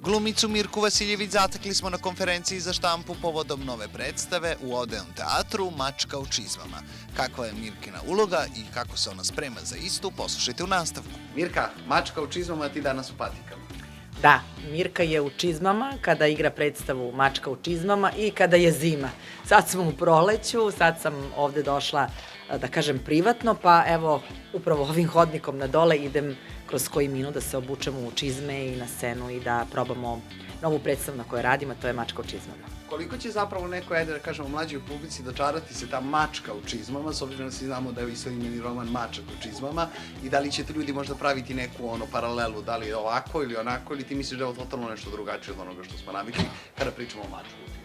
Glumicu Mirku Vasiljević zatekli smo na konferenciji za štampu povodom nove predstave u Odeon teatru Mačka u čizmama. Kakva je Mirkina uloga i kako se ona sprema za istu, poslušajte u nastavku. Mirka, Mačka u čizmama, ti danas u patikama. Da, Mirka je u čizmama kada igra predstavu Mačka u čizmama i kada je zima. Sad smo u proleću, sad sam ovde došla, da kažem, privatno, pa evo, upravo ovim hodnikom na dole idem kroz koji minut da se obučemo u čizme i na scenu i da probamo novu predstavu na kojoj radimo, to je Mačka u čizmama. Koliko će zapravo neko, da kažemo, mlađoj publici dočarati se ta mačka u čizmama, s obzirom da svi znamo da je istoimeni roman Mačak u čizmama, i da li ćete ljudi možda praviti neku paralelu, da li je ovako ili onako, ili ti misliš da je ovo totalno nešto drugačije od onoga što smo navikli kada pričamo o Mačku u čizmama?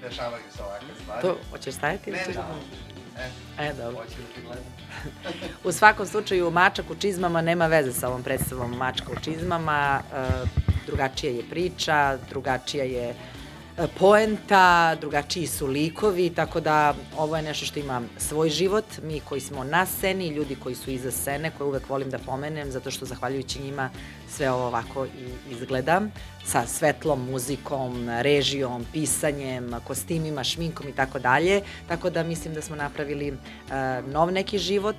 Dešavaju se ovakve stvari. To, hoćeš staviti ili ćeš da... dobro. Hoće da ti gledam. U svakom slučaju, Mačak u čizmama nema veze sa ovom predstavom Mačka u čizmama. Drugačija je priča, drugačija je poenta, drugačiji su likovi, tako da ovo je nešto što ima svoj život. Mi koji smo na sceni, ljudi koji su iza scene, koje uvek volim da pomenem, zato što zahvaljujući njima sve ovo ovako i izgleda, sa svetlom, muzikom, režijom, pisanjem, kostimima, šminkom i tako dalje. Tako da mislim da smo napravili nov neki život,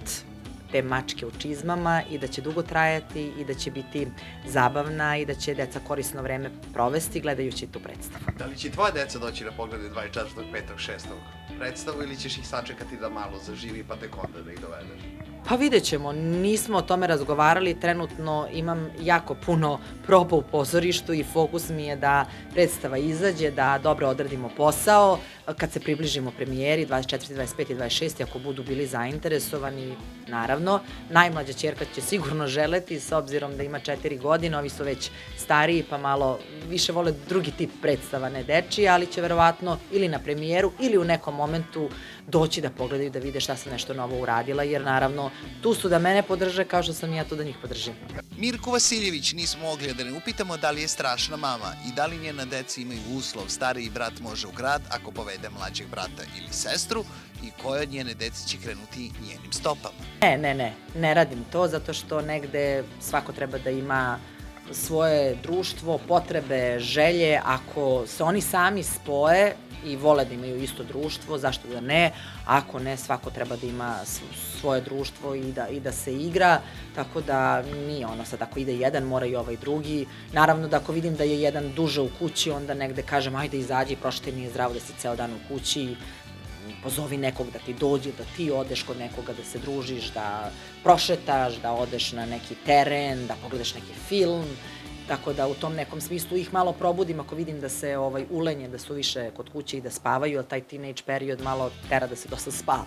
te Mačke u čizmama, i da će dugo trajati i da će biti zabavna i da će deca korisno vreme provesti gledajući tu predstavu. Da li će tvoja deca doći da pogledaju 24. 5. 6. predstavu ili ćeš ih sačekati da malo zaživi pa tek onda da ih dovedeš? Pa vidjet ćemo, nismo o tome razgovarali, trenutno imam jako puno proba u pozorištu i fokus mi je da predstava izađe, da dobro odradimo posao. Kad se približimo premijeri 24, 25 i 26, ako budu bili zainteresovani, naravno. Najmlađa ćerka će sigurno želeti, s obzirom da ima 4 godine, ovi su već stariji pa malo više vole drugi tip predstava, ne dečiji, ali će verovatno ili na premijeru ili u nekom momentu doći da pogledaju, da vide šta sam nešto novo uradila, jer naravno tu su da mene podrže kao što sam ja tu da njih podržim. Mirku Vasiljević nismo mogli da ne upitamo da li je strašna mama i da li njena deca imaju uslov, stariji brat može u grad ako povede mlađeg brata ili sestru, i koja od njene dece će krenuti njenim stopama. Ne radim to, zato što negde svako treba da ima svoje društvo, potrebe, želje. Ako se oni sami spoje i vole da imaju isto društvo, zašto da ne? Ako ne, svako treba da ima svoje društvo i da se igra, tako da nije ono sad ako ide jedan, mora i ovaj drugi. Naravno da ako vidim da je jedan duže u kući, onda negde kažem ajde izađi, prošlo nije zdravo da si ceo dan u kući, pozovi nekog da ti dođe, da ti odeš kod nekoga da se družiš, da prošetaš, da odeš na neki teren, da pogledaš neki film. Tako da u tom nekom smislu ih malo probudim ako vidim da se ulenje, da su više kod kuće i da spavaju, ali taj teenage period malo tera da se dosta spava.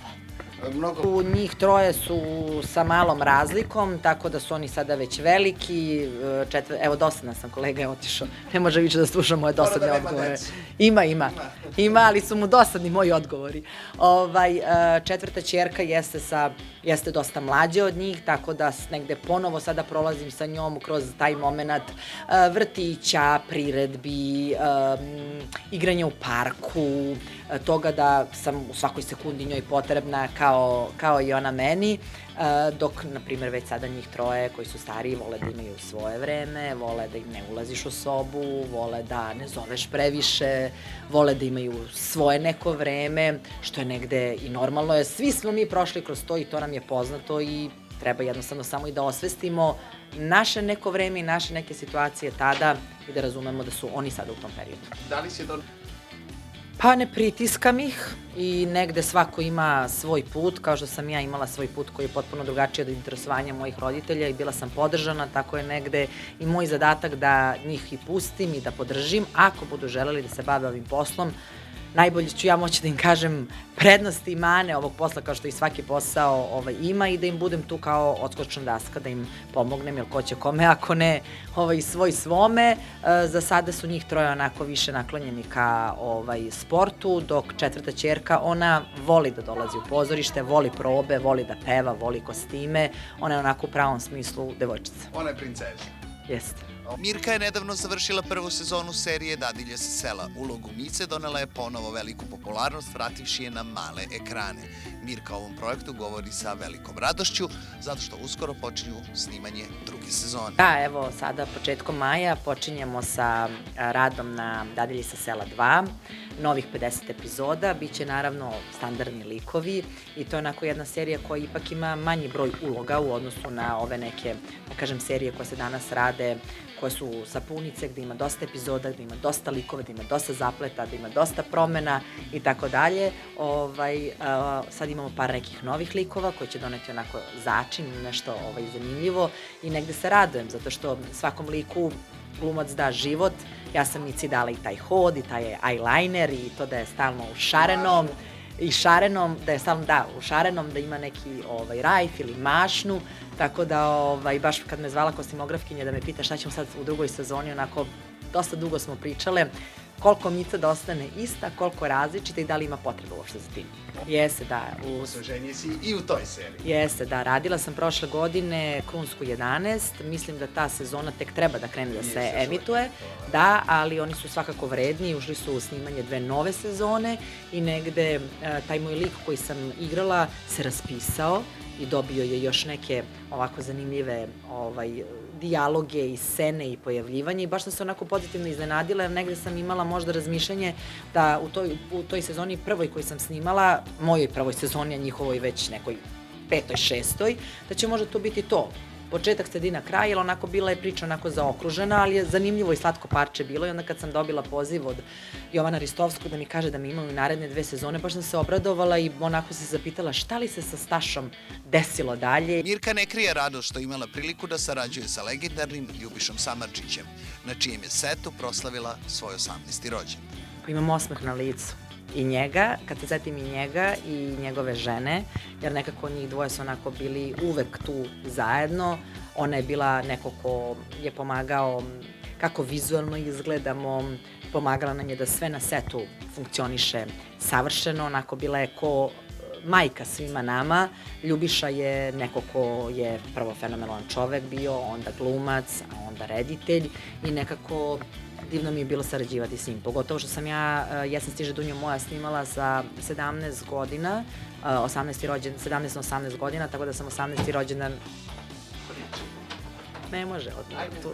Njih troje su sa malom razlikom, tako da su oni sada već veliki. Evo, dosadna sam, kolega je otišao. Ne može više da sluša moje dosadne odgovore. Ima, ali su mu dosadni moji odgovori. Četvrta ćerka jeste dosta mlađa od njih, tako da negde ponovo sada prolazim sa njom kroz taj moment vrtića, priredbi, igranja u parku, toga da sam u svakoj sekundi njoj potrebna kao i ona meni, dok, na primjer, već sada njih troje koji su stariji vole da imaju svoje vreme, vole da im ne ulaziš u sobu, vole da ne zoveš previše, vole da imaju svoje neko vreme, što je negde i normalno je. Svi smo mi prošli kroz to i to nam je poznato i treba jednostavno samo i da osvestimo naše neko vreme i naše neke situacije tada i da razumemo da su oni sada u tom periodu. Da li si to... Pa ne pritiskam ih i negde svako ima svoj put, kao što sam ja imala svoj put koji je potpuno drugačiji od interesovanja mojih roditelja i bila sam podržana, tako je negde i moj zadatak da njih i pustim i da podržim. Ako budu želeli da se bave ovim poslom, najbolje ću ja moći da im kažem prednosti i mane ovog posla, kao što i svaki posao ima, i da im budem tu kao odskočna daska, da im pomognem, jer ko će kome, ako ne svoj svome. Za sada su njih troje onako više naklonjeni ka sportu, dok četvrta ćerka, ona voli da dolazi u pozorište, voli probe, voli da peva, voli kostime, ona je onako u pravom smislu devojčica. Ona je princeza. Jeste. Mirka je nedavno završila prvu sezonu serije Dadilje sa sela. Ulogu Mice donela je ponovo veliku popularnost, vrativši je na male ekrane. Mirka o ovom projektu govori sa velikom radošću, zato što uskoro počinju snimanje druge sezone. Da, evo, sada početkom maja počinjemo sa radom na Dadilji sa sela 2, novih 50 epizoda, biće naravno standardni likovi i to je onako jedna serija koja ipak ima manji broj uloga u odnosu na ove neke, da kažem, serije koje se danas rade, koje su sapunice, gde ima dosta epizoda, gde ima dosta likova, gde ima dosta zapleta, gde ima dosta promena i tako dalje. Sad imamo par nekih novih likova koji će doneti onako začin, nešto zanimljivo i negde se radujem, zato što svakom liku glumac da život. Ja sam Mici dala i taj hod, i taj eyeliner, i to da je stalno ušarenom, da je stalno, ušarenom, da ima neki rajf ili mašnu, tako da baš kad me zvala kostimografkinja da me pita šta ćemo sad u drugoj sezoni, onako dosta dugo smo pričale koliko Mica da ostane ista, koliko različita i da li ima potreba uopšte za tim. Jeste, da. Osveženje si i u toj seriji. Jeste, da. Radila sam prošle godine Krunsku 11, mislim da ta sezona tek treba da krene da se emituje, da, ali oni su svakako vredni, ušli su u snimanje 2 nove sezone i negde taj moj lik koji sam igrala se raspisao i dobio je još neke ovako zanimljive dijaloge i scene i pojavljivanje i baš sam se onako pozitivno iznenadila jer negde sam imala možda razmišljanje da u toj sezoni prvoj koju sam snimala, mojoj prvoj sezoni, a njihovoj već nekoj 5. 6. da će možda to biti to. Početak, sredina, kraj, jer onako bila je priča onako zaokružena, ali je zanimljivo i slatko parče bilo i onda kad sam dobila poziv od Jovana Ristovskog da mi kaže da mi imaju naredne 2 sezone, baš sam se obradovala i onako se zapitala šta li se sa Stašom desilo dalje. Mirka ne krije radost što imala priliku da sarađuje sa legendarnim Ljubišom Samardžićem, na čijem je setu proslavila svoj 18. rođendan. Imam osmeh na licu. I njega, kad se setim i njega i njegove žene, jer nekako njih dvoje su onako bili uvek tu zajedno. Ona je bila neko ko je pomagao kako vizualno izgledamo, pomagala nam je da sve na setu funkcioniše savršeno, onako bila je ko majka svima nama. Ljubiša je neko ko je prvo fenomenalan čovek bio, onda glumac, a onda reditelj i nekako divno mi je bilo sarađivati s njim, pogotovo što sam ja Jesen stiže Dunjo moja snimala sa 17 godina, 17-18 godina, tako da sam 18. rođendan... Ne može, odmah tu.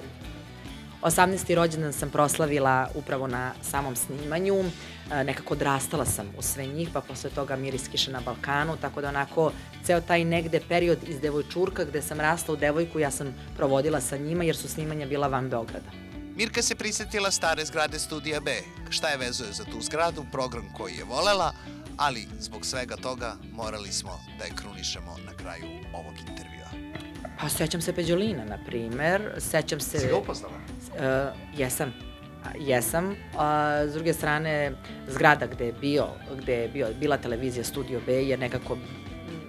18. rođendan sam proslavila upravo na samom snimanju, nekako odrastala sam u sve njih, pa posle toga Miris kiše na Balkanu, tako da onako ceo taj negde period iz devojčurka gde sam rasla u devojku, ja sam provodila sa njima jer su snimanja bila van Beograda. Mirka se prisetila stare zgrade Studija B. Šta je vezuje za tu zgradu, program koji je volela, ali zbog svega toga morali smo da je krunišemo na kraju ovog intervjua. Pa sećam se Peđolina, na primer, sećam se... Si ga upoznala? Jesam. S druge strane, zgrada gde je bila televizija Studio B je nekako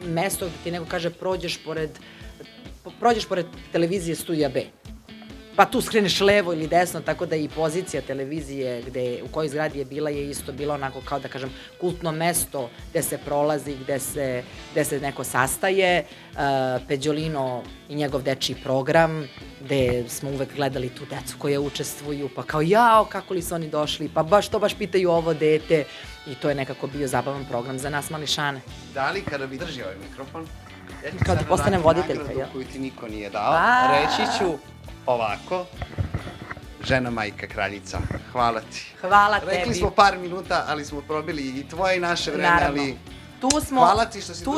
mesto gde ti neko kaže prođeš pored televizije Studija B. Pa tu skreneš levo ili desno, tako da i pozicija televizije u kojoj zgradi je bila je isto bila onako kao da kažem kultno mesto gde se prolazi, gde se neko sastaje. Peđolino i njegov dečiji program gde smo uvek gledali tu decu koja učestvuju, pa kao jao kako li su oni došli, pa baš pitaju ovo dete i to je nekako bio zabavan program za nas mališane. Da li kada bi držio ovaj mikrofon, kao da postanem voditeljka, nagradu koju ti niko nije dao, reći ću ovako, žena, majka, kraljica, hvala ti. Hvala tebi. Rekli smo par minuta, ali smo probili i tvoje i naše vreme, ali hvala ti što si drug,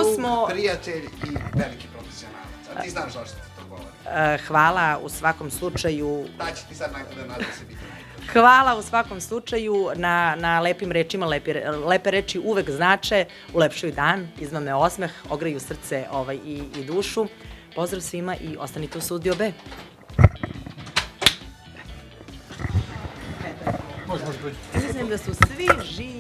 prijatelj i veliki profesionalac. A ti znaš zašto ti to govori. Hvala u svakom slučaju. Da će ti sad nakon da se biti najbolje. Hvala u svakom slučaju na lepim rečima, lepe reči uvek znače, ulepšaju dan, izmame osmeh, ogreju srce i dušu. Pozdrav svima i ostanite u Studio B. Mislim da su svi živi.